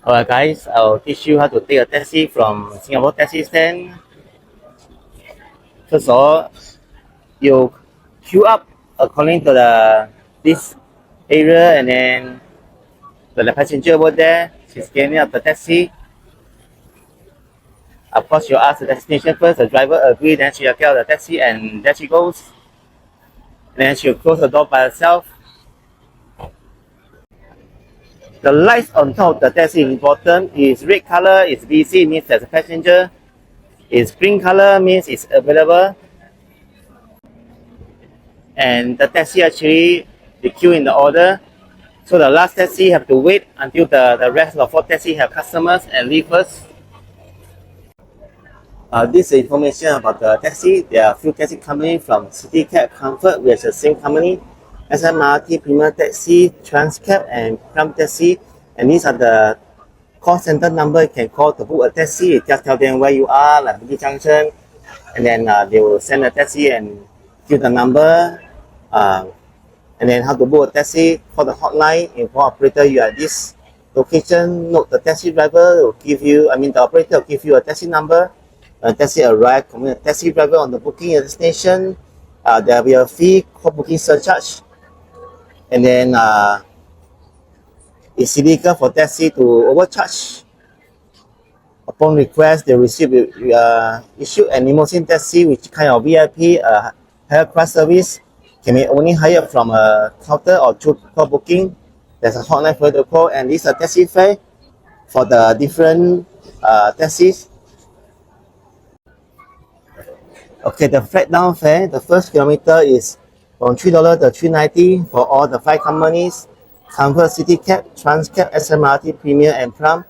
Alright guys, I'll teach you how to take a taxi from Singapore taxi stand. First of all, you queue up according to this area, and then the passenger over there, she's getting up the taxi. Of course, you ask the destination first, the driver agree, then she'll get out of the taxi and there she goes. And then she'll close the door by herself. The lights on top of the taxi is important. Is red color, is busy, means there's a passenger. Is green color, means it's available. And the taxi actually, the queue in the order. So the last taxi have to wait until the rest of the 4 taxi have customers and leave first. This is information about the taxi. There are a few taxi companies from City Cab, Comfort, which is the same company, SMRT, Premier Taxi, Transcab, and Plum Taxi. And these are the call center number you can call to book a taxi. You just tell them where you are, like Bukit Junction, and then they will send a taxi and give the number. And then how to book a taxi, call the hotline, inform operator you are at this location. Note the taxi driver will give you, the operator will give you a taxi number. Taxi arrive, communicate taxi driver on the booking destination. There will be a fee called booking surcharge. And then it's illegal for taxi to overcharge. Upon request, they receive issue an limousine taxi, which kind of VIP, higher class service, can be only hired from a counter or through call booking. There's a hotline for you to call, and this is a taxi fare for the different taxis. Okay, the flat down fare, the first kilometer is from $3 to $3.90 for all the 5 companies: Comfort, City Cab, Transcab, SMRT, Premier, and Plum.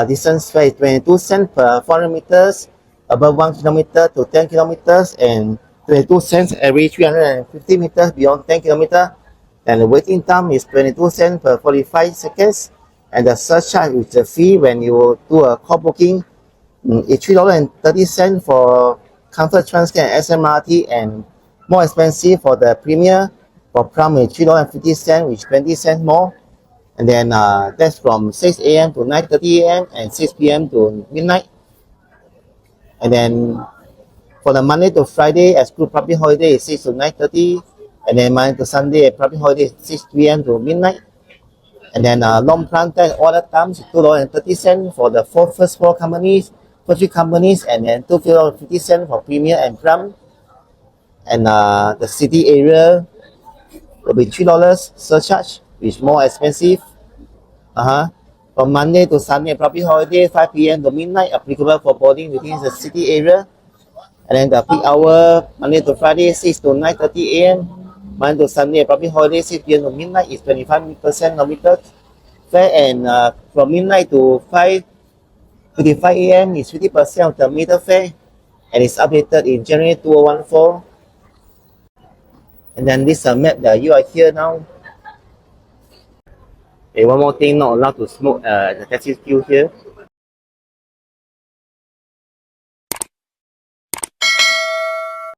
Distance fare is 22 cents per 400 meters, above 1 kilometer to 10 kilometers, and 22 cents every 350 meters beyond 10 kilometers. And the waiting time is 22 cents per 45 seconds. And the surcharge, which is the fee when you do a call booking, is $3.30 for Comfort, Transcab, and SMRT, and more expensive for the Premier. For Plum is $3.50, which is 20 cents more. And then that's from 6 a.m. to 9:30 a.m. and 6 p.m. to midnight. And then for the Monday to Friday, exclude public holiday, is 6 to 9:30. And then Monday to Sunday, public holiday is 6 p.m. to midnight. And then long plan time order times, $2.30 for the first 4 companies, first 3 companies, and then $2.50 for Premier and Plum. And the city area will be $3 surcharge, which is more expensive. From Monday to Sunday, public holiday, 5 p.m. to midnight, applicable for boarding within the city area. And then the peak hour, Monday to Friday, 6 to 9:30 a.m. Monday to Sunday, public holiday, 6 p.m. to midnight, is 25% nominated fare. And from midnight to 5:55 a.m. is 50% of the meter fare. And it's updated in January 2014. And then this is a map that you are here now. Okay, one more thing, not allowed to smoke at the taxi queue here.